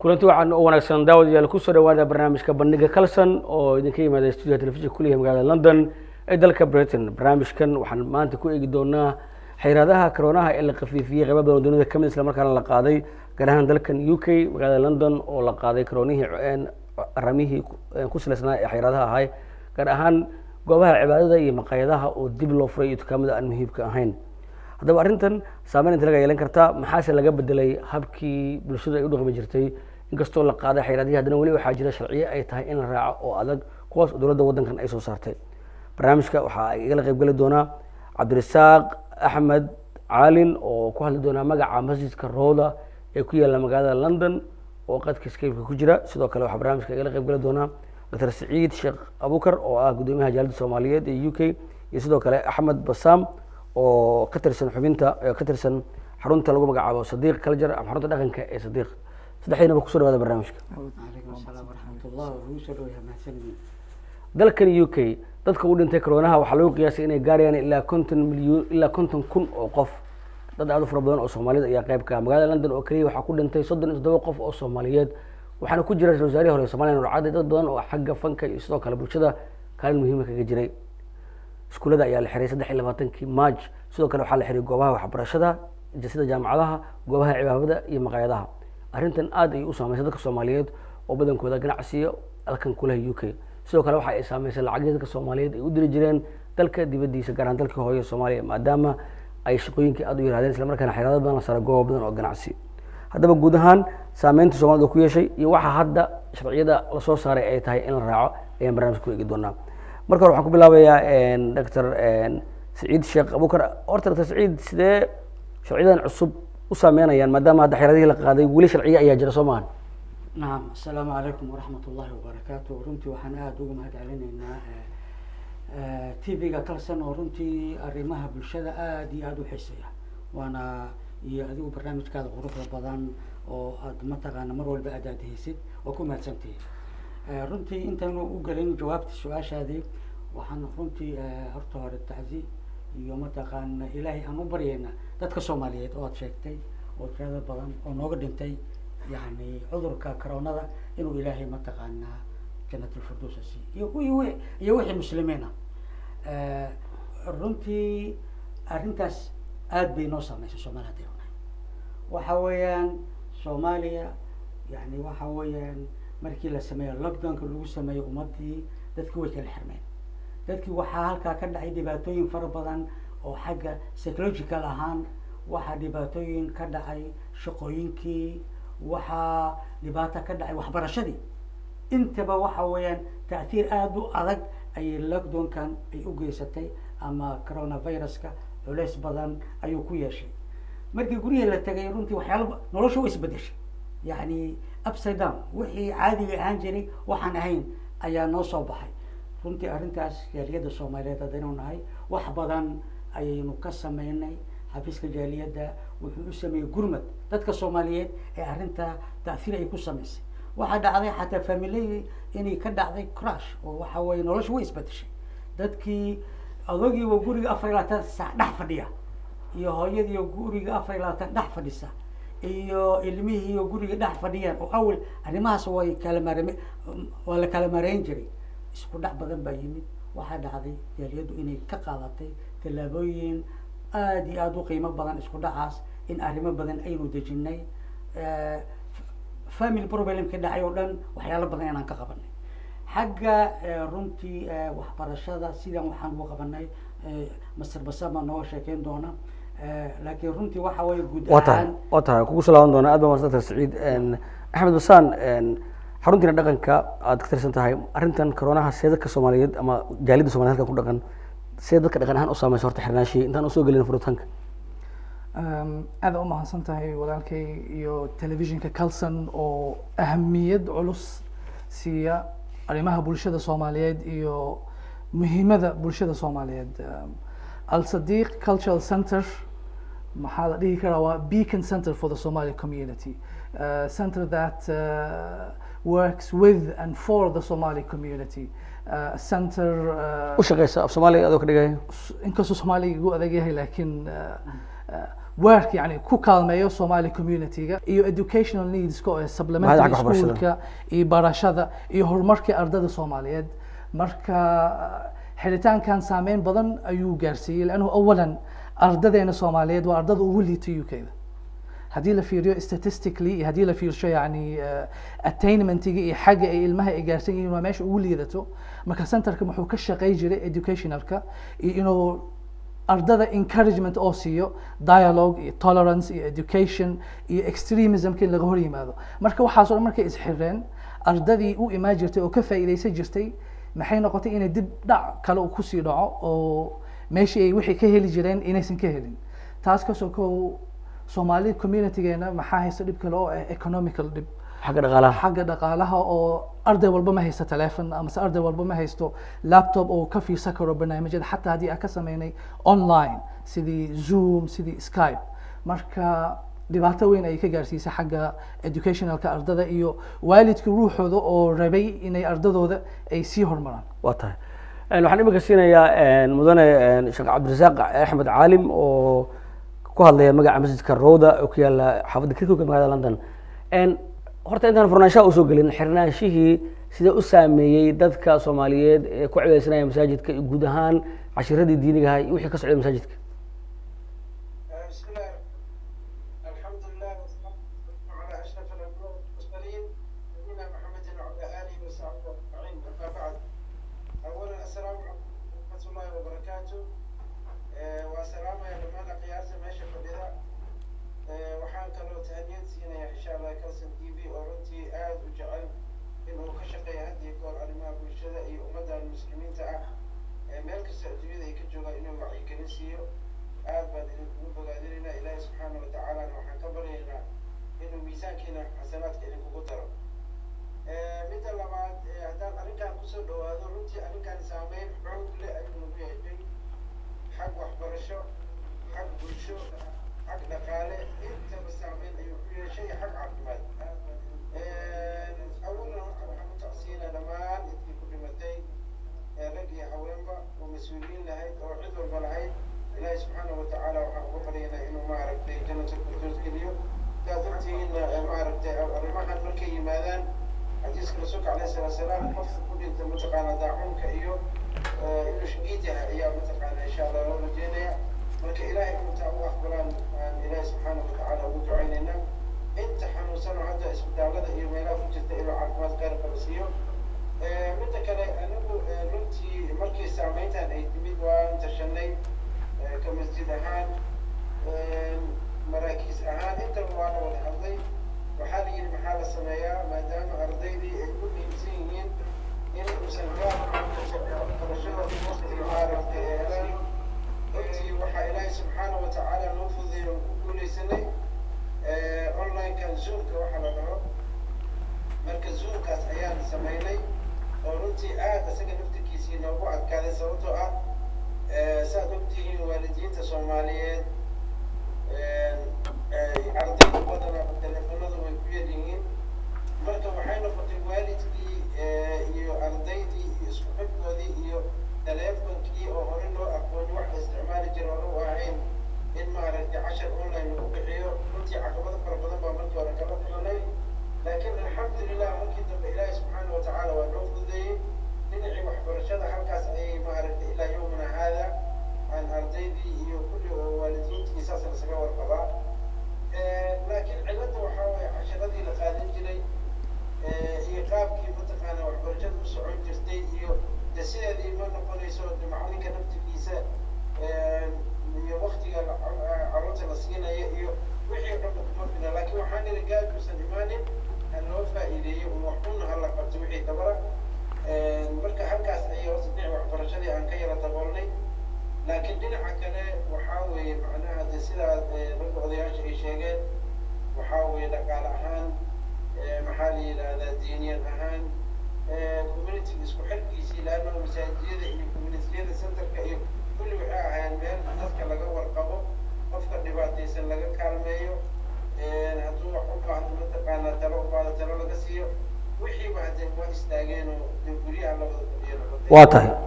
kulanti waxaan u wanaagsan daawadayaal ku soo dhawaada barnaamijka bandhiga Kalson oo idinka yimaada studio telefishinka kuliya magaalada London ee dalka Britain. barnaamijkan waxaan maanta ku eegi doonaa xayiraadaha corona ee la qafiifiyay qaybo badan oo dunida ka mid isla markaana la qaaday gaar ahaan dalkan UK magaalada London oo la qaaday coronihii aramihii ku salaysnaa ee xayiraadaha ahay gaar ahaan goobaha cibaadada iyo maqaayadaha oo dib loo furay iyo dukaamada aan muhiimka ahayn. haddaba arrintan saameyn inta laga yeelan kartaa maxaase laga bedelay habkii bulshada ay u dhaqmi jirtay inkastoo la qaaday xayiraadihii haddana weli waxaa jira sharciyo ay tahay in la raaco oo adag kuwaas dowladda waddankan ay soo saartay. barnaamijka waxaa igala qayb geli doonaa cabdirasaaq axmed caalin oo ku hadli doonaa magaca masjidka rooda ee ku yaalla magaalada London oo qadka Skype ku jira. sidoo kale waxaa barnaamijka igala qayb geli doonaa Dr. Saciid Sheekh Abukar oo ah gudoomiyaha jaaliyadda Soomaaliyeed ee UK iyo sidoo kale Axmed Bassam oo ka tirsan xubinta ka tirsan xarunta lagu magacaabo Sadiq Culture ama xarunta dhaqanka ee Sadiq. saddexdiinaba ku soo dhawaada barnaamijka. Waalaikum salaam warahmatullahi wabarakatuh. dalkan UK dadka u dhintay coronaha waxaa lagu qiyaasay inay gaarayaan ilaa 50 kun oo qof. dad aad u fara badan oo Soomaaliyeed ayaa qayb ka ah. magaalada London oo kaliya waxaa ku dhintay 37 qof oo Soomaaliyeed waxaana ku jira wasaarihii hore Soomaaliya Nuur Cadde dad badan oo xagga fanka iyo sidoo kale bulshada kaalin muhiim ah kaga jiray. iskuulada ayaa la xiray 23 March. sidoo kale waxaa la xiray goobaha waxbarashada sida jaamacadaha, goobaha cibaadada iyo maqaayadaha. arrintan aad ay u saameysay dadka Soomaaliyeed oo badankooda ganacsiyo halkan ku leh UK. sidoo kale waxa ay saameysay lacagta dadka Soomaaliyeed ay u diri jireen dalka dibadiisa gaar ahaan dalka hooyo Soomaaliya maadaama ay shaqooyinkii aad u yaraadeen isla markaana xayiraado badan la saaray goobo badan oo ganacsi. haddaba guud ahaan saameynta Soomaalida ku yeeshay iyo waxa hadda sharciyada la soo saaray ay tahay in la raaco ayaan barnaamijka ku eegi doonaa. marka hore waxaan ku bilaabayaa Dr. Saciid Sheekh Abukar. horta Dr. Saciid sidee sharciyadan cusub u saameynayaan maadaama hadda xayiraadihii la qaaday weli sharciyo ayaa jira soo maahan? Naam, assalaamu calaykum waraxmatullahi wabarakaatuh. runtii waxaan aad ugu mahadcelinaynaa TV-ga Kalson oo runtii arrimaha bulshada aad iyo aad u xiiseeya. waana iyo adigu barnaamijkaada quruxda badan oo aad mataqaana mar walba aad haysid oo ku mahadsantihiin. runtii intaanu u gelin jawaabta su-aashaadii waxaan runtii horta hore tacsi iyo mataqaana ilaahay aan u baryayna dadka Soomaaliyeed oo aad sheegtay oo tirada badan oo nooga dhintay يعني cudurka coronada inuu ilaahay mataqaana jannatul firdaws siiyo iyo wixii muslimiina runtii arrintaas aad bay noo saameysay Soomaaliya. waxa weeyaan Soomaaliya yani waxa weeyaan markii la sameeyo lockdownka lagu sameeyo ummadii dadku way kala xirmeen. dadkii waxaa halkaa ka dhacay dhibaatooyin fara badan oo xagga psychological ahaan waxaa dhibaatooyin ka dhacay shaqooyinkii waxaa dhibaato ka dhacay waxbarashadii intaba waxa weeyaan ta'tiir aad u adag ay lockdownkan ay u geysatay ama coronaviruska culays badan ayuu ku yeeshay. markii guryaha la tagay runtii waxyaalo nolosha way isbedeshay yani upside down wixii caadiga ahaan jiray waxaan ahayn ayaa noo soo baxay. runtii arrintaas jaaliyadda Soomaaliyeed haddaynu nahay wax badan ayaynu ka sameynay. xafiiska jaaliyadda wuxuu u sameeyay gurmad dadka Soomaaliyeed ee arrinta ta'fiir ay ku sameysay. waxaa dhacday xataa family inay ka dhacday crash oo waxa weeye nolosha way isbedeshay. dadkii adagii waa guriga 24 saac dhex fadhiya iyo hooyadii guriga 24 dhex fadhisa iyo ilmihii guriga dhex fadhiyaan oo awal arrimahaas way la kala mareyn jiray. isku dhac badan baa yimid. waxaa dhacday jaaliyaddu inay ka qaadatay tallaabooyin aad iyo aad u qiimo badan isku dhacaas in arrimo badan aynu dejinay. family problem ka dhacay oo dhan waxyaalo badan inaan ka qabanay. xagga runtii waxbarashada sidan waxaan u qabanay Mr. Bassam noo sheekeyn doona. laakiin runtii waxa way guud ahaan wata kugu salaaman doona aad baan Dr. Saciid. Axmed Bassam xaruntiina dhaqanka aad ka tirsan tahay arrintan coronaha dadka Soomaaliyeed ama jaaliyadda Soomaaliyeed halkan ku dhaqan dadka dhaqan ahaan u saameysay horta xirnaashii intaan usoo gelin furitaanka. aad u mahadsan tahay walaalkay iyo telefishinka Kalson oo ahamiyad culus siiya arrimaha bulshada Soomaaliyeed iyo muhiimada bulshada Soomaaliyeed. Al Sadiq Cultural Center maxaa la dhihi karaa waa beacon center for the Somali community. Center that works with and for the Somali community. Center u shaqeysa af Soomaaliya adoo ka dhigay inkastoo Soomaaliga ugu adag yahay laakiin work يعني ku kaalmeeyo Somali community-ga iyo educational needs oo supplementary schoolka iyo barashada iyo horumarka ardayda Soomaaliyeed marka xiritaankan saameyn badan ayuu gaarsiiyay laanu awalan ardaydeena Soomaaliyeed waa ardayda ugu liitay UK-da haddii la fiiriyo statistically haddii la fiirsho yani attainment-iga iyo xagga ay ilmaha ay gaarsan yihiin waa meesha ugu liidato marka centerka wuxuu ka shaqeey jiray educationalka iyo inuu ardada encouragement oo siiyo dialogue iyo tolerance iyo education iyo extremism in laga hor yimaado marka waxaas oo markay isxireen ardadii u imaan jirtay oo ka faa'iideysan jirtay maxay noqotay inay dib dhac kale uu ku sii dhaco oo meeshii ay wixii ka heli jireen inaysan ka helin taas ka soo koow Somali community-geena maxaa haysta dhib kale oo economical dhib xagga dhaqaalaha oo arday walba ma haysto telefoon ama arday walba ma haysto laptop oo ka fiirsan karo barnaamijyada xataa haddii aan ka sameynay online sidii Zoom sidii Skype marka dhibaato weyn ay ka gaarsiisay xagga educationalka ardada iyo waalidka ruuxooda oo rabay inay ardadooda ay sii horumaraan waa tahay waxaan imika siinayaa mudane Sheekh Cabdirasaaq Axmed Caalim oo ku hadlaya magaca masjidka Rowda oo ku yaala xaafadda Kirkuk magaalada London horta intaan furnaanshaha usoo gelin xirnaanshihii sida u saameeyey dadka Soomaaliyeed ee ku cibeysanaya masaajidka iyo guud ahaan cashiradii diiniga ahaa iyo wixii ka socday masaajidka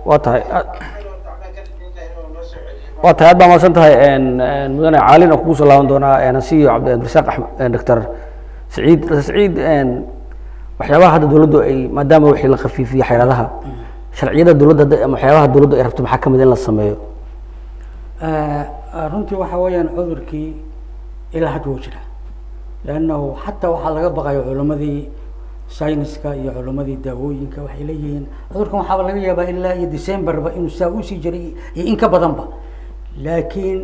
waa tahay waa tahay aad baa mahadsan tahay mudane caalin oo kugu soo laaban doonaa nasiyo cabdirasaaq axmed doctor saciid saciid waxyaabaha hadda dowladdu ay maadaama wixii la khafiifiyey xeeladaha sharciyada dowladda ama waxyaabaha dowladdu ay rabto maxaa ka mid in la sameeyo runtii waxa weeyaan cudurkii ilaa hadda wuu jira leannahu xataa waxaa laga baqayo culimadii sayniska iyo culimadii daawooyinka waxay leeyihiin cudurkan waxaaba laga yaabaa ilaa iyo decemberba inuu saa usii jiray iyo in ka badanba laakiin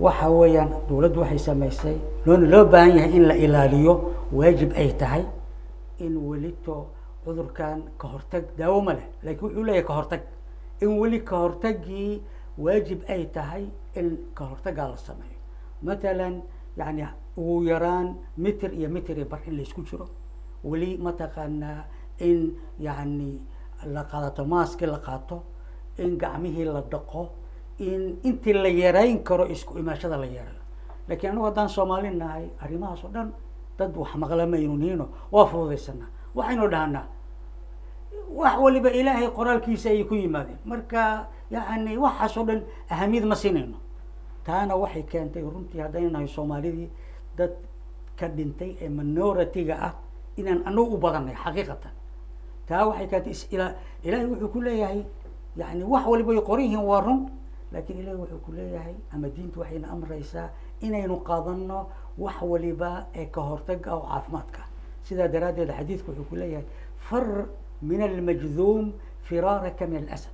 waxa weeyaan dowladdu waxay samaysay loo baahan yahay in la ilaaliyo waajib ay tahay in welito cudurkan ka hortag daawo ma leh laakiin wuxuu leeyahay ka hortag in weli ka hortagii waajib ay tahay in ka hortagaa la sameeyo matalan yani ugu yaraan mitir iyo mitir iyo bar in laysku jiro weli mataqaanaa in yani la qaadato maaski la qaato in gacmihii la dhaqo in intii la yarayn karo isku imaashada la yarayo laakiin anagu haddaan soomaali nahay arrimahaas oo dhan dad wax maqla maynu niino waa fududaysanaa waxaynu dhahnaa wax waliba ilaahay qoraalkiisa ayay ku yimaadeen marka yani waxaas oo dhan ahamiyad ma siinayno taana waxay keentay runtii haddaynu nahay soomaalidii dad ka dhintay ee minority-ga ah inaan anagu u badanay xaqiiqatan taa waxay keentay ilaahay wuxuu ku leeyahay yani wax waliba ay qoran yihiin waa run laakiin ilaahay wuxuu ku leeyahay ama diintu waxayna amraysaa inaynu qaadano wax waliba ee ka hortaga oo caafimaadka sidaa daraaddeed xadiidku wuxuu ku leeyahay far min almajduum firaaraka min alasad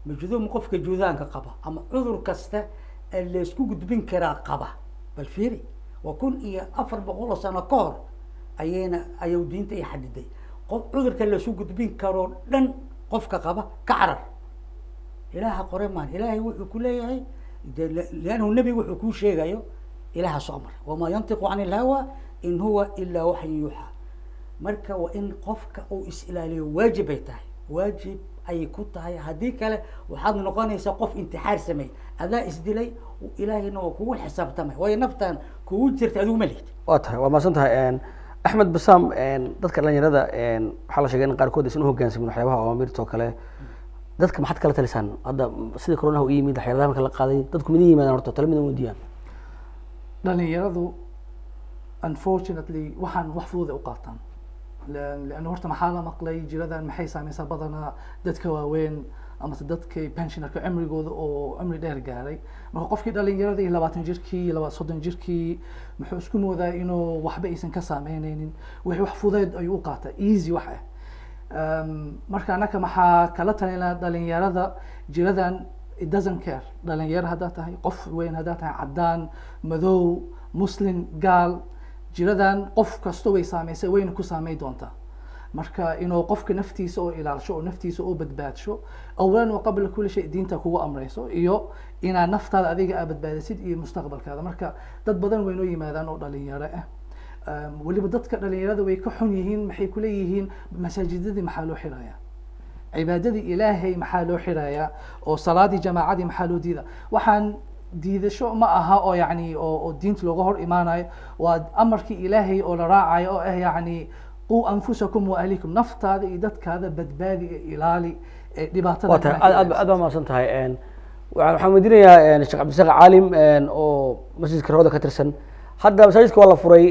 majduum qofka juudaanka qaba ama cudur kasta ee laysku gudbin karaa qaba bal fiiri waa 1400 sano ka hor ayuu diinta ay xadiday qof cudurka laysku gudbin karo dhan qofka qaba ka carar ilaaha qore maan ilaahay wuxuu ku leeyahay liannahu nebigu wuxuu kuu sheegayo ilaaha soo mar wamaa yantiqu cani ilhawa in huwa ilaa waxyu yuuxa marka waa in qofka uu is-ilaaliyo waajib ay tahay waajib ayay ku tahay haddii kale waxaad noqonaysaa qof intixaar sameey adaa isdilay ilaahayna waa kugu xisaabtamay waayo naftan kugu jirta adigu ma lihid waa tahay waa mahadsan tahay axmed basaam dadka dhalinyarada waxaa la sheegay in qaarkood aysan u hoggaansamin waxyaabaha awaamirta oo kale dadka maxaad kala talisaan hadda sidii coronaha u yimid xeeladaha marka la qaaday dadku midin yimaadaan horta tala midin weydiiyaan dhalinyaradu unfortunately waxaan wax fudud ay u qaataan لأنه horta maxaa la maqlay jiradan maxay saameysaa badanaa dadka waaweyn ama dadka pensionerka cimrigooda oo cimri dheer gaaray marka qofkii dhalinyarada iyo 20 jirkii iyo 30 jirkii muxuu isku moodaa inuu waxba aysan ka saameynaynin wixii wax fudeed ayuu u qaataa easy wax ah marka anaka maxaa kala talinaa dhalinyarada jiradan it doesn't care dhalinyaro haddaa tahay qof weyn haddaa tahay caddaan madow muslim gaal jiradan qof kasto way saameysay wayna ku saameyn doontaa marka inuu qofka naftiisa oo ilaalisho oo naftiisa oo badbaadsho awalan wa qabla kulli shay diinta kugu amrayso iyo inaad naftaada adiga aad badbaadisid iyo mustaqbalkaada marka dad badan way noo yimaadaan oo dhalinyaro ah waliba dadka dhalinyarada way ka xun yihiin maxay ku leeyihiin masaajidadii maxaa loo xirayaa cibaadadii ilaahay maxaa loo xirayaa oo salaadii jamaacadii maxaa loo diida waxaan diidasho ma aha oo yani oo diinta looga hor imaanayo waa amarkii ilaahay oo la raacayo oo ah yani quu anfusakum wa ahlikum naftaada iyo dadkaada badbaadi ee ilaali ee dhibaatada aad baa mahadsan tahay waxaan weydiinayaa sheekh cabdisaaq caalim oo masjidka rawda ka tirsan hadda masaajidka waa la furay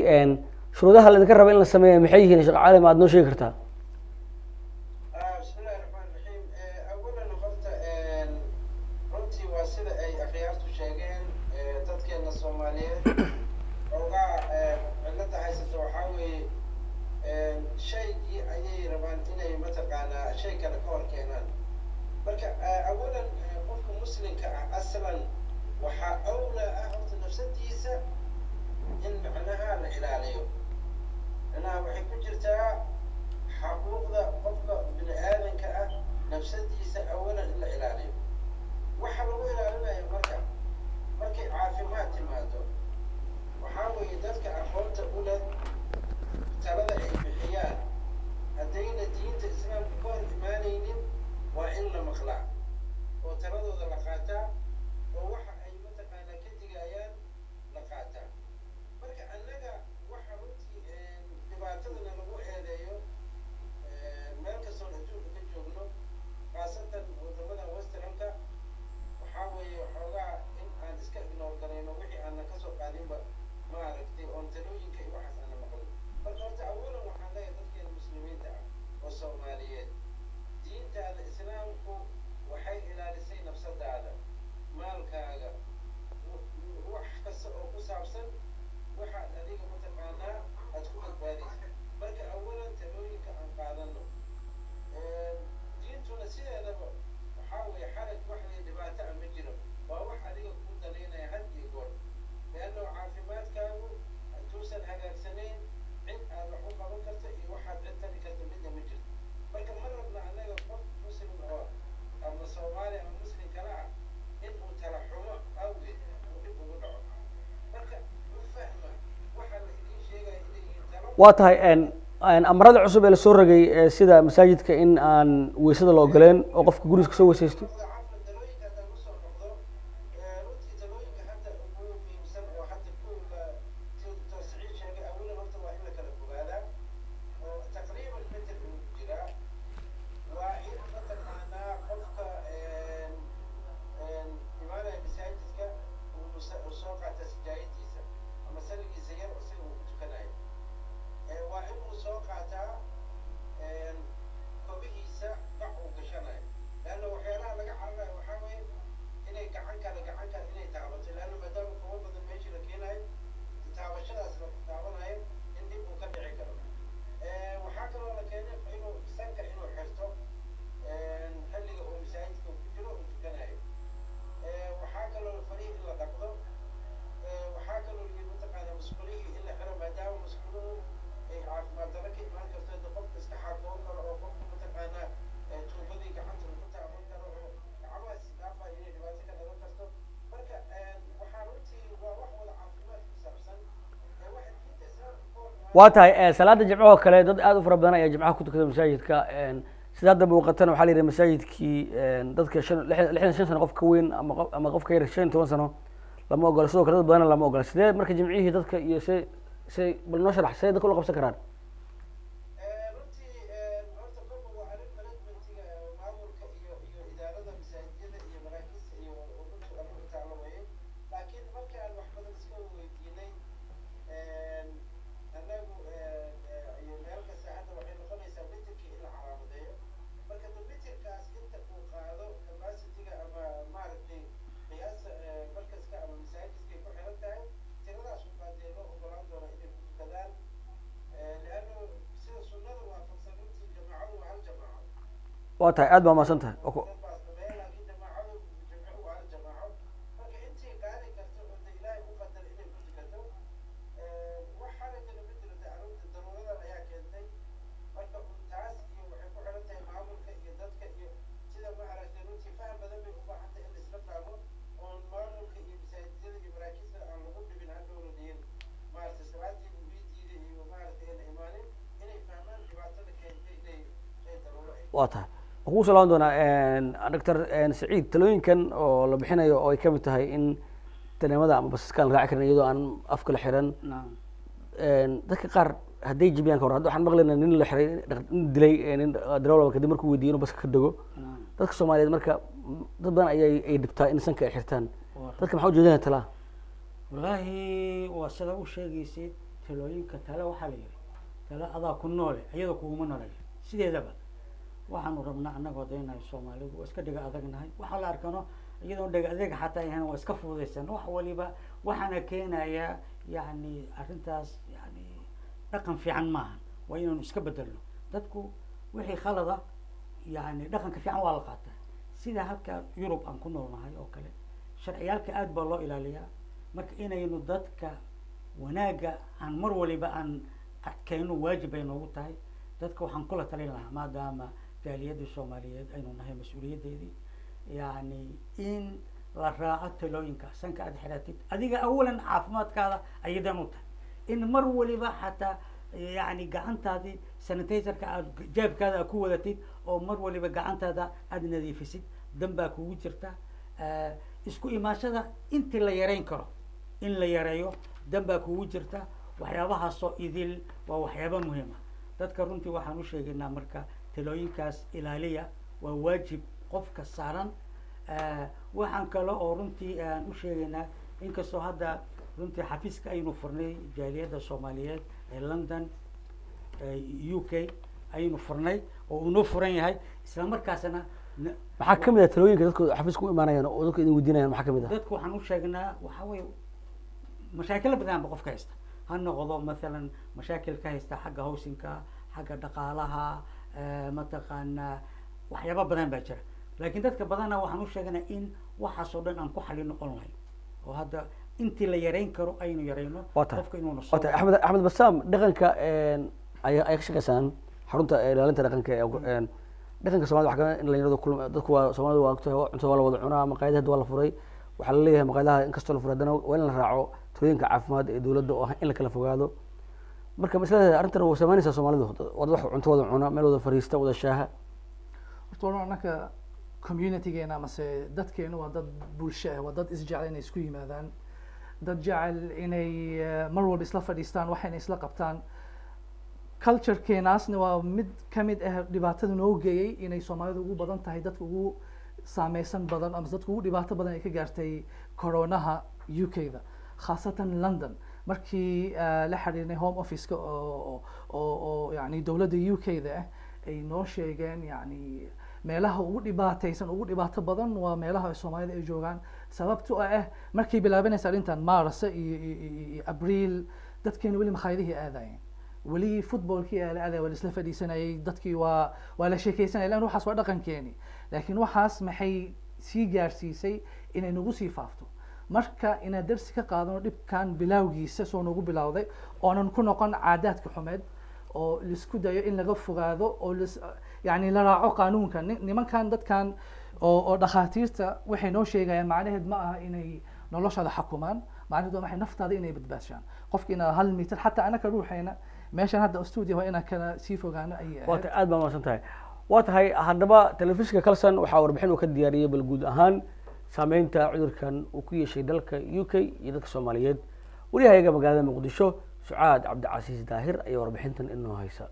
shuruudaha la idinka raba in la sameeyo maxay yihiin sheekh caalim aad noo sheegi kartaa waa tahay amarada cusub ee lasoo rogay sida masaajidka in aan weysada la ogoleen oo qofka gurigiisa kasoo weysaysto. waa tahay salaada jimcahoo kale dad aad u fara badan ayaa jimcaha ku tukada masaajidka sida hadda muuqatana waxaa la yidhi masaajidkii dadka 65 sano qof ka weyn ama qof ka yar 15 sano lama ogola, sidoo kale dad badanna lama ogola. sidee marka jimcihii dadka iyo say bal noo sharax sidee dadka ula qabsan karaan? waa tahay aad baa mahadsan tahay. waa tahay waxaan ku salaaman doonaa doctor Saciid, talooyinkan oo la bixinayo oo ay ka mid tahay in taneemada ama basaskaan la raaci karin iyadoo aan afka la xiran. dadka qaar hadday jibiyaan ka hor hadda waxaan maqlaynaa nin la xiray nin dilay nin darawal kadib markuu weydiiyo inuu baska ka dego. dadka Soomaaliyeed marka dad badan ay dhibtaa in sanka ay xirtaan. dadka maxaa ujeedinaya talaa? wallaahi waa sida u sheegaysid talooyinka tale waxaa la yidhi tale adaa ku noole iyadoo kuguma noolay sideedaba. waxaanu rabnaa annagoo daynahay Soomaalidu waa iska dhiga adagnahay waxa la arkano iyadoo dhiga adeeg xataa yahan waa iska fududaysan wax waliba waxaana keenaya yani arrintaas yani dhaqan fiican maaha waa inaanu iska bedelno. dadku wixii khalada yani dhaqanka fiican waa la qaataa sida halka Yurub aan ku noolnahay oo kale sharciyaalka aad baa loo ilaaliyaa marka inaynu dadka wanaaga aan mar waliba aan adkayno waajib ay noogu tahay. dadka waxaan kula talin lahaa maadaama jaaliyadda Soomaaliyeed aynu nahay mas'uuliyadeedii yani in la raaco talooyinka sanka aad xiratid adiga awalan caafimaadkaada ayadan u tahay in mar waliba xataa yani gacantaadii sanitizerka aad jeebkaada ku wadatid oo mar waliba gacantaada aad nadiifisid dambaa kugu jirta. isku imaashada intii la yareyn karo in la yareeyo dambaa kugu jirta. waxyaabahaasoo idil waa waxyaaba muhiim ah. dadka runtii waxaan u sheegaynaa marka talooyinkaas ilaaliya waa waajib qofka saaran. waxaan kale oo runtii aan u sheegaynaa inkastoo hadda runtii xafiiska aynu furnay jaaliyadda Soomaaliyeed ee London UK aynu furnay oo uu noo furan yahay isla markaasna maxaa ka mid ah talooyinka dadku xafiiska u imaanayaan oo dadku idin weydiinayaan maxaa ka mid ah? dadku waxaan u sheegnaa waxa weeye mashaakil badan qofka haysta ha noqdo مثلا mashaakil ka haysta xagga hawsinka xagga dhaqaalaha mataqaana waxyaabo badan baa jira laakiin dadka badana waxaan u sheegnaa in waxaas oo dhan aan ku xalino online oo hadda intii la yareyn karo aynu yareyno qofka inuu nasoo Axmed Bassam dhaqanka ay ka shaqeysaan xarunta ilaalinta dhaqanka dhaqanka Soomaalida waxa ka in la yiraahdo kulma dadku waa Soomaalida waa cunto waa la wada cunaa maqaayadaha waa la furay waxa la leeyahay maqaayadaha in kastoo la furay haddana waa in la raaco talooyinka caafimaad ee dawladda oo in la kala fogaado. marka masalada arrintan waa samaynaysaa Soomaalidu wada wax cunto wada cuna meel wada fariista wada shaaha horta waa anaka communitygeena amase dadkeena waa dad bulsho ah waa dad isjecel inay isku yimaadaan dad jecel inay mar walba isla fadhiistaan waxayna isla qabtaan culturekeenaasna waa mid ka mid ah dhibaatada noo geeyey inay Soomaalidu ugu badan tahay dadka ugu saameysan badan ama dadka ugu dhibaato badan ay ka gaartay coronaha UK-da khaasatan London markii la xiriirnay home office-ka oo yani dowladda UK-da ah ay noo sheegeen yani meelaha ugu dhibaataysan ugu dhibaato badan waa meelaha ay Soomaalida ay joogaan sababtoo ah markii bilaabanaysa arrintan Maarso iyo Abriil dadkeena weli makhaayadihii aadayeen weli footballkii la aaday wala isla fadhiisanayay dadkii waa la sheekaysanayay lan waxaas waa dhaqankeeni laakiin waxaas maxay sii gaarsiisay inay nagu sii faafto marka inaan darsi ka qaadano dhibkan bilawgiisa soo nagu bilowday oonan ku noqon caadaadka xumeed oo la isku dayo in laga fogaado oo yani la raaco qaanuunka nimankan dadkan oo dhakhaatiirta waxay noo sheegayaan macnaheed ma aha inay noloshada xukumaan macnaheedu waxay naftaada inay badbaashaan qofka inaa 1 mitir xataa anaka ruuxayna meeshan hadda studio waa inaan kala sii fogaano ay waata aad baa mahadsantahay waa tahay haddaba telefishinka Kalsan waxaa warbixin uu ka diyaariyay bal guud ahaan saameynta cudurkan uu ku yeeshay dalka UK iyo dadka Soomaaliyeed wariyahayaga magaalada Muqdisho Sucaad Cabdicasiis Daahir ayaa warbixintan inoo haysa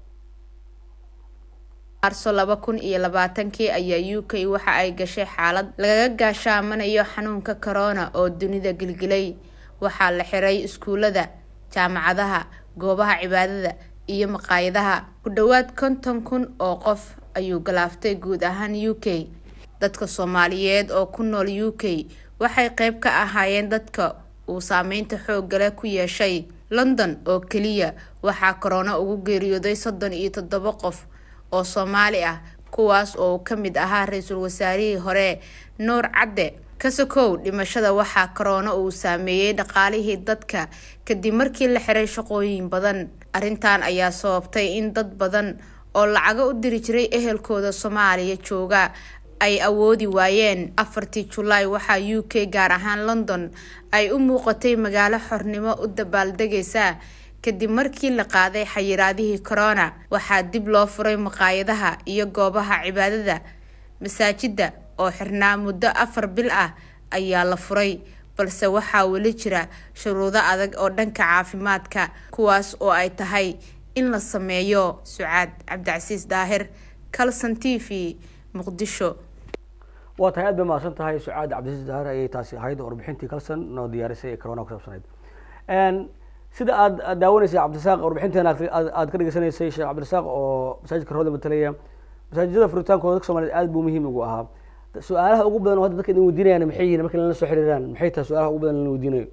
Marso 2020 ayaa UK waxa ay gashay xaalad lagaga gaashaamanayo xanuunka corona oo dunida gilgilay waxaa la xiray iskuulada jaamacadaha goobaha cibaadada iyo maqaayadaha ku dhawaad 50,000 oo qof ayuu galaaftay guud ahaan UK dadka Soomaaliyeed oo ku nool UK waxay qayb ka ahaayeen dadka uu saameynta xoog leh ku yeeshay London oo kaliya waxaa corona ugu geeriyooday 37 qof oo Soomaali ah kuwaas oo ka mid ahaa ra'iisul wasaarihii hore Nuur Cadde kasokow dhimashada waxaa corona uu saameeyay dhaqaalihii dadka kadib markii la xiray shaqooyin badan arrintan ayaa sababtay in dad badan oo lacag u diri jiray ehelkooda Soomaaliya jooga ay awoodi waayeen 4 July waxa UK gaar ahaan London ay u muuqatay magaalo xornimo u dabaaldegaysa kadib markii la qaaday xayiraadihii corona waxaa dib loo furay maqaayadaha iyo goobaha cibaadada masaajida oo xirnaa muddo 4 bil ah ayaa la furay balse waxaa weli jira shuruudo adag oo dhanka caafimaadka kuwaas oo ay tahay in la sameeyo Sucaad Cabdicasiis Daahir Kalsan TV Muqdisho waa tahay aad baa mahadsantahay Sucaad Cabdicasiis Daahir ayay taasi ahayd warbixintii Kalsan noo diyaarisay corona ku saabsaneyd sida aad daawanaysa Cabdirasaaq warbixinteena aad ka dhageysanaysay Sheekh Cabdirasaaq oo masaajidka Roode matalaya masaajidada furitaankooda dadka Soomaaliyeed aad buu muhiim ugu ahaa su'aalaha ugu badan oo dadka idin weydiinayaan maxay yihiin marka la soo xiriiraan maxay tahay su'aalaha ugu badan la weydiinayo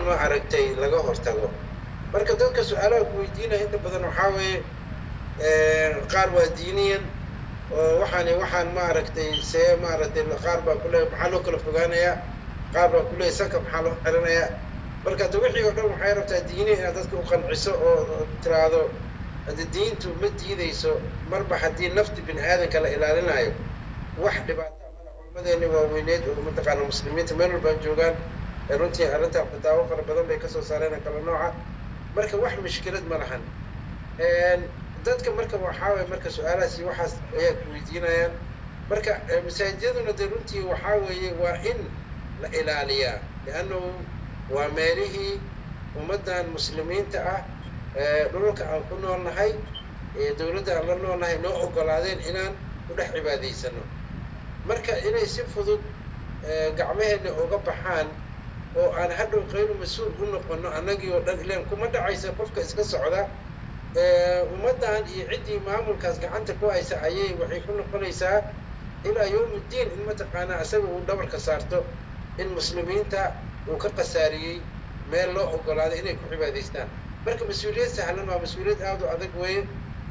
ma aragtay laga hortago marka dadka su'aalaha ku weydiinaya inta badan waxa weeye qaar waa diiniyan oo waxaan ma aragtay ma aragtay qaar baa ku leeyahay maxaa loo kala fogaanayaa qaar baa ku leeyahay sanka maxaa loo xiranayaa marka wixii oo dhan waxay rabtaa diiniyan inaad dadka u qanciso oo tiraado hada diintu ma diidayso marba haddii nafti bini'aadanka la ilaalinayo wax dhibaato ama culimadeena waaweyneed oo mataqaana muslimiinta meel walba joogaan runtii arrinta daawo fara badan bay ka soo saareen kala nooca marka wax mushkilad ma lahan dadka marka waxaa weeye marka su'aalahaasi waxaas ayaa ku weydiinayaan marka masaajidaduna dee runtii waxaa weeye waa in la ilaaliyaa li'annahu waa meelihii ummaddan muslimiinta ah dhulka aan ku noolnahay dowladda aan la noolnahay noo oggolaadeen inaan ku dhex cibaadaysano marka inay si fudud gacmaheenna uga baxaan oo aan hadhow qaynu mas-uul u noqono annagii oo dhan ilaan kuma dhacaysa qofka iska socda ummaddan iyo ciddii maamulkaas gacanta ku haysa ayay waxay ku noqonaysaa ilaa yawmuddiin in mataqaanaa isaga uu dhabarka saarto in muslimiinta uu ka khasaariyey meel loo oggolaaday inay ku cibaadaystaan marka mas-uuliyad sahlan waa mas-uuliyad aad u adag weeye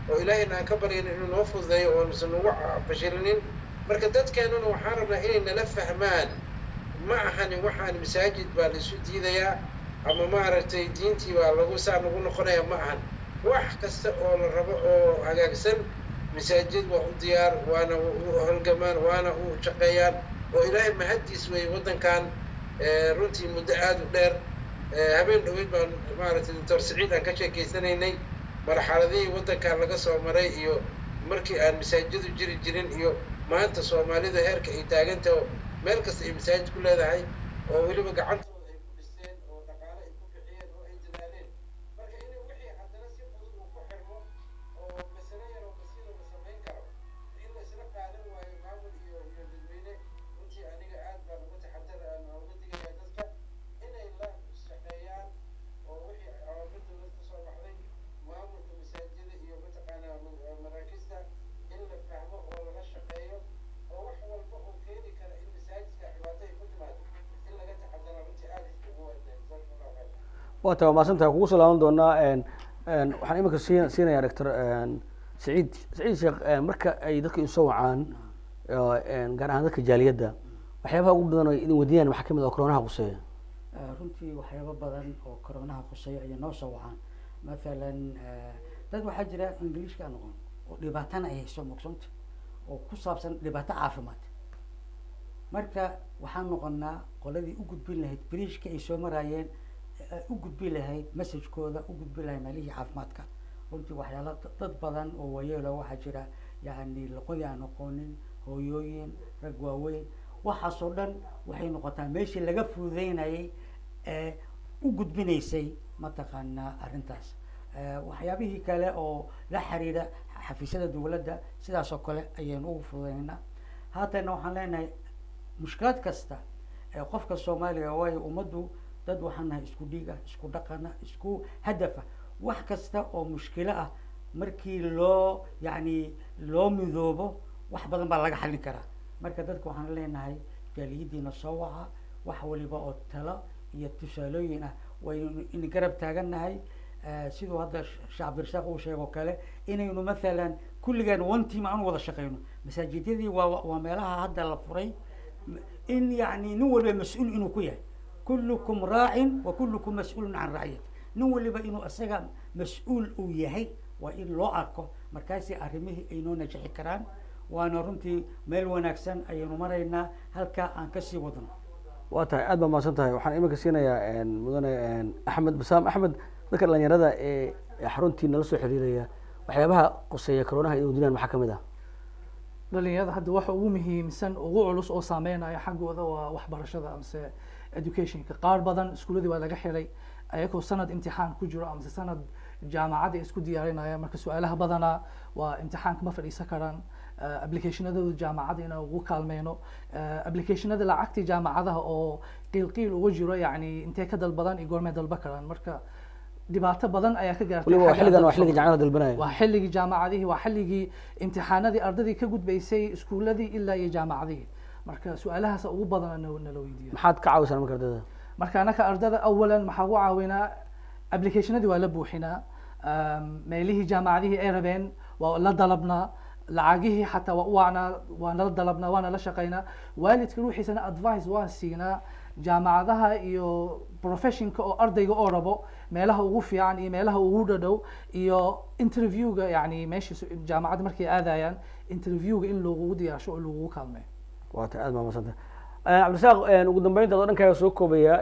oo ilaahayna aan ka baryayno inuu noo fududeeyo oo nusan nagu fashilinin marka dadkeennuna waxaan rabnaa inay nala fahmaan ma ahani waxaan masaajid baa la isu diidayaa ama maaragtay diintii baa lagu saa nagu noqonaya ma ahan wax kasta oo la rabo oo hagaagsan masaajid waa u diyaar waana u holgamaan waana u shaqeeyaan oo ilaahay mahaddiis weeye waddankan runtii muddo aad u dheer habeen dhaweyd baan maaragtay doctor Saciid aan ka sheekeysanaynay marxaladihii waddankan laga soo maray iyo markii aan masaajidu jiri jirin iyo maanta soomaalida heerka ay taagantahay oo meel kasta ay masaajid ku leedahay oo weliba gacantooda ay ku dhisteen oo dhaqaale ay ku bixiyeen oo ay dadaaleen marka inay wixii haddana si fudud uu ku xirmo oo masale yar oo basiida la samayn karo in la isla qaadan waayo maamul iyo dadweyne runtii aniga aad baan uga taxadar aan uga digayaa dadka inay la shaqeeyaan oo wixii awaamirda dowladda ka soo baxday maamulka masaajida iyo mataqaanaa maraakista in la fahmo oo lala shaqeeyo oo wax walba oo keeni kara in masaajidka dhibaato ay ku timaado in laga taxadara runtii aad ugu wanaagsan. waa tahay waa mahadsantahay kugu soo laaban doonaa waxaan iminka siinayaa doctor Saciid Sheekh marka ay dadka isu wacaan gaar ahaan dadka jaaliyadda waxyaabaha ugu badan oo idin wadiyaan maxaa kamid ah koronaha quseeya runtii waxyaabo badan oo koronaha quseeya ayay noo soo wacaan mathalan dad waxaa jira ingiliishka aan noqon oo dhibaatana ay hayso muqsanta oo ku saabsan dhibaato caafimaad marka waxaan noqonnaa qoladii u gudbin lahayd biriishka ay soo maraayeen u gudbin lahayd messagekooda u gudbin lahayd meelihii caafimaadka runtii waxyaalo dad badan oo wayeelo waxaa jira yacni luqadii aan aqoonin hooyooyin rag waaweyn waxaasoo dhan waxay noqotaa meeshii laga fududeynayay ee u gudbinaysay mataqaanaa arrintaas waxyaabihii kale oo la xiriira xafiisyada dowladda sidaas oo kale ayaynu ugu fududeynaa haatana waxaan leenahay mushkilad kasta ee qofka soomaaliga waayo ummaddu dad waxaan nahay isku dhiiga isku dhaqana isku hadafa wax kasta oo mushkilo ah markii loo yacni loo midoobo wax badan baa laga xallin karaa marka dadka waxaan leenahay jaaliyadiina soo waca wax waliba oo talo iyo tusaalooyin ah waynu in garab taagannahay siduu hadda sheekh cabdirasaaq uu sheego kale inaynu mathalan kulligaan one team aan wada shaqeyno masaajidyadii waa meelaha hadda la furay in yacni nin waliba mas-uul inuu ku yahay kullukum raacin wa kullukum mas-uulun can raciyati nin waliba inuu isaga mas-uul uu yahay waa in loo arko markaasi arrimihii ay noo najixi karaan waana runtii meel wanaagsan ayaynu maraynaa halkaa aan kasii wadno waa tahay aad baa mahadsan tahay waxaan iminka siinayaa mudane axmed basaam axmed dadka dhalinyarada ee xaruntii nala soo xiriiraya waxyaabaha quseeya koronaha iyo wadinaan maxaa kamid ah dhalinyarada hadda waxa ugu muhiimsan ugu culus oo saameynaya xaggooda waa waxbarashada amase educationka qaar badan iskuuladii waa laga xiray ayagoo sanad imtixaan ku jiro amase sanad jaamacad ay isku diyaarinayaan marka su-aalaha badanaa waa imtixaanka ma fadhiisan karaan applicationadooda jaamacadda inaan ugu kaalmeyno applicationada lacagtii jaamacadaha oo qiil uga jiro yacni intee ka dalbadan iyo goormee dalba karaan marka dhibaato badan ayaa ka gaartay waliba waa xilligan waa xilligii jaamacada dalbanaya waa xilligii jaamacadihii waa xilligii imtixaanadii ardadii ka gudbaysay iskuuladii ilaa iyo jaamacadihii marka su-aalahaas ugu badan nala weydiiya maxaad ka caawisaa marka ardada marka anaka ardada awalan maxaa ugu caawinaa applicationadii waa la buuxinaa meelihii jaamacadihii ay rabeen waa la dalabnaa lacagihii xataa waa u wacnaa waana la dalabnaa waana la shaqeynaa waalidka ruuxiisana advice waan siinaa jaamacadaha iyo professionka oo ardayga oo rabo meelaha ugu fiican iyo meelaha ugu dhadhow iyo interviewga yani meesha jaamacadda markay aadayaan interviewga in loogu diyaarsho oo loogu kaalmeeyo waa tahay aad baa mahadsantahay cabdirasaaq ugu dambeynta adoo dhankaaga soo koobaya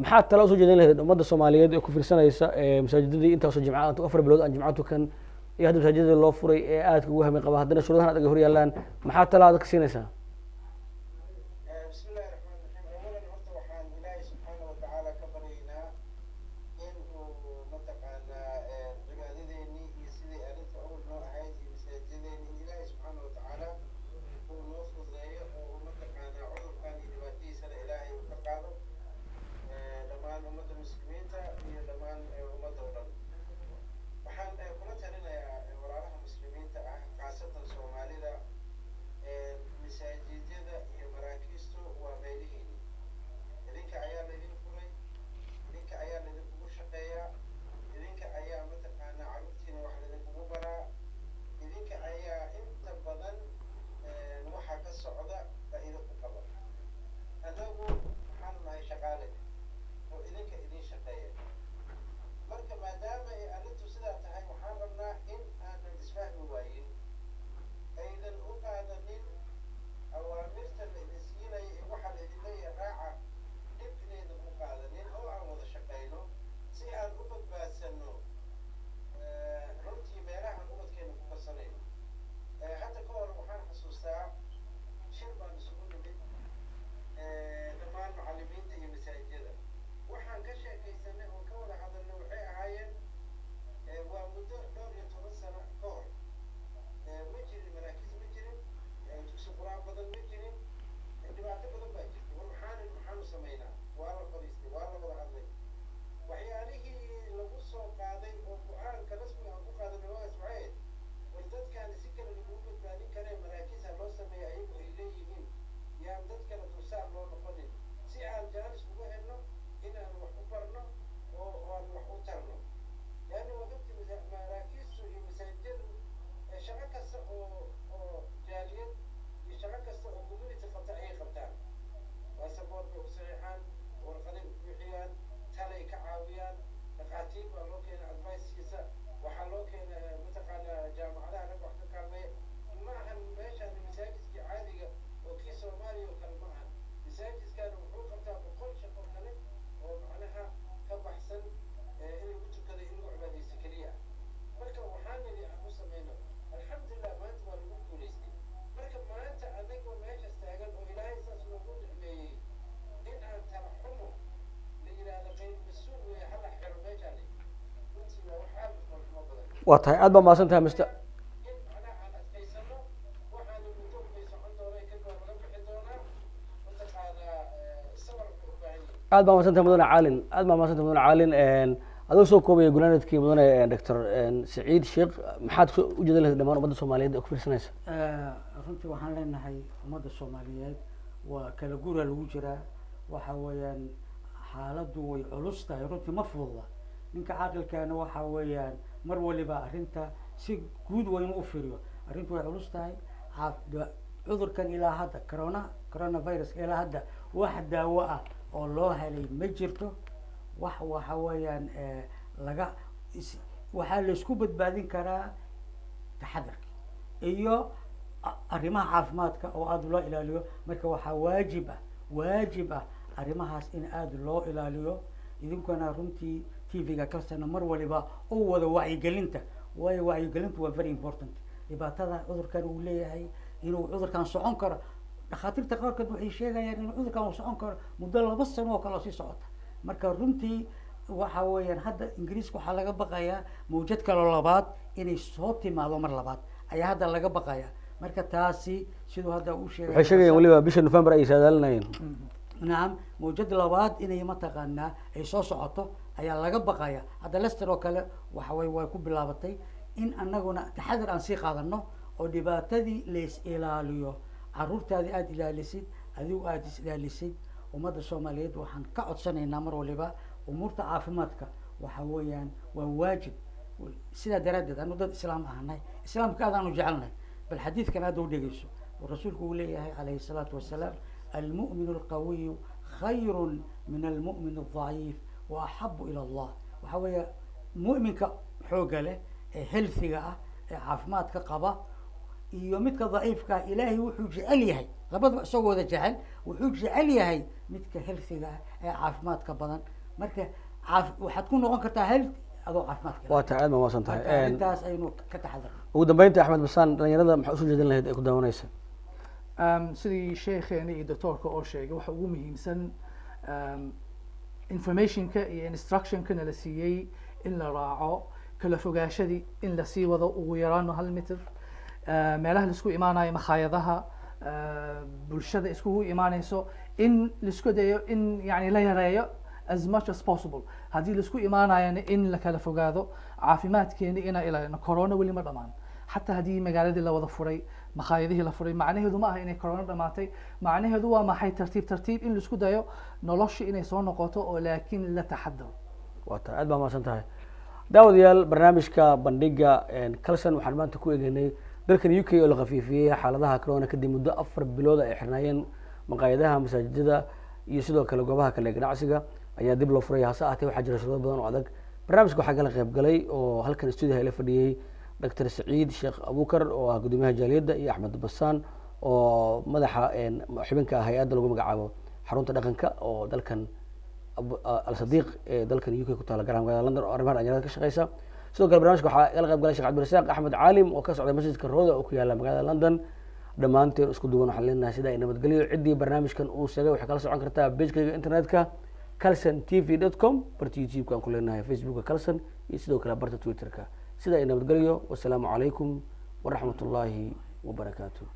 maxaad tala usoo jeedin lahayd ummadda soomaaliyeed ee ku fiirsanaysa masaajidadii intaasoo jimca 4 bilood aan jimca tukan iyo hadda masaajidada loo furay ee aadka ugu hami qaba haddana shuruudahan adag ay hor yaallaan maxaad tala aad ka siinaysaa bismillahi raxmaani raxiim awalan horta waxaan ilaahay subxaana watacaala ka baryaynaa waa tahay aad baa mahadsan tahay mr in macnaha aan adkaysano waxaana muddo bay socon doonaa kadib waa laga bixi doonaa mataqaanaa sabar bay u baahan yihiin aad baa mahadsan tahay mudane caalin aad baa mahadsan tahay mudane caalin adoo soo koobaya gunaanadkii mudane doctor saciid sheekh maxaad u jeedin lahayd dhammaan ummadda soomaaliyeed ee ku fiirsanaysa runtii waxaan leenahay ummadda soomaaliyeed waa kala gura lagu jiraa waxa weeyaan xaaladdu way culus tahay runtii ma fududa ninka caaqilkaana waxa weeyaan mar waliba arrinta si guud waynu u firiyo arrintu way culus tahay cudurkan ilaa hadda coronavirus ilaa hadda wax daawo ah oo loo helay ma jirto waxa weeyaan waxaa laysku badbaadin karaa taxadarka iyo arrimaha caafimaadka oo aada loo ilaaliyo marka waxaa waajib ah arrimahaas in aada loo ilaaliyo idinkuna runtii tvga kalsana mar waliba u wada wacyigelinta waayo wacyigelintu waa very important dhibaatada cudurkan uu leeyahay inuu cudurkan socon karo dhakhaatiirta qaarkood waxay sheegayaan inuu cudurkan uu socon karo muddo 2 sano oo kale sii socota marka runtii waxa weeyaan hadda ingiriiska waxaa laga baqayaa mawjad kaloo labaad inay soo timaado mar labaad ayaa hadda laga baqayaa marka taasi siduu hadda uu sheegay waxay sheegayaan waliba bisha November ay saadaalinayeen نعم موجود لبعض إنه متقنا إيصاص عطو أي لقى بقايا هذا لستر وكلا وحوي ويكون بلابطي إن أننا تحذر عن سيق هذا النوع ودباتدي ليس إلى ليو عرورت هذه آد إلى لسيد هذه آدس إلى لسيد ومدى الصوماليات وحن قعد سنة نمر ولبا أمور تعافماتك وحويان وواجب سيدا دردد أنه ضد الإسلام أهناي الإسلام كذا أنه جعلنا بالحديث كان هذا ودقيسو والرسول عليه الصلاة والسلام المؤمن القوي خير من المؤمن الضعيف وأحب إلى الله وحوي مؤمن كحوجله هيلثية عافمات كقبة يومك ضعيف كإلهي وحوج عليه لابد سووا ذا جهل وحوج عليه متك هيلثية عافمات كبدن مركه وحتكون نوعك تهلت أضو عافمات وتعال ما وصلت أنت أينو كتحذر ودبينت أحمد بسان لأن محسوس جدا له يكون دونيسه sidii sheekheena iyo doctorka oo sheegay waxa ugu muhiimsan informationka iyo instructionkana la siiyey in la raaco kala fogaashadii in la sii wado ugu yaraano 1 mitir meelaha la isku imaanayo makhaayadaha bulshada iskugu imaanayso in la isku dayo in yani la yareeyo as much as possible haddii la isku imaanayana in la kala fogaado caafimaadkeena ina ilaalino corona weli ma dhamaan حتى هذه مقالة لو ضفوري مخايده لفوري معناه هذو ما هي إن كورونا دماتي معناه هذو ما هي ترتيب إن لسكو دايو نلاش إن يصون نقاطه ولكن لا تحدث. وتعد ما سنتهي. داود يال برنامج كبندقة إن كلسن وحرمان تكوي جنيه لكن يوكي الخفيفية حالتها كورونا كدي مدة أفر بلوده إحناين مقايدها مساجدة يسدوا كلجوبها كالجناعسجة أي دبلو فريها ساعتي وحجر شغل بدن وعدك برنامج كحاجة لغيب قلي وهل كان استوديو هيلف فديه دكتور سعيد شيخ أبو بكر وقدومها جاليد يا أحمد بسان ومدح حبنك هيئات لو مقعبه حرونت دقنك ودلكن الصديق دلكن يوكي كنت على جرام لندن أربعة أجناد كشقيسة سو قال برنامج يلغب قال شيخ عبد الرزاق أحمد عالم وكاس على مسجد كرودا وكي على مقعد لندن دمانتين اسكو دوون حلينا سيدا إنما تقولي عدي برنامج كان أوسجا وحكى لسه عن كرتها بيج إنترنت kalsantv.com برتي يوتيوب كان كلنا فيسبوك كالسن يسدو كلا برت تويتر سيدا إنما تقولي والسلام عليكم ورحمة الله وبركاته.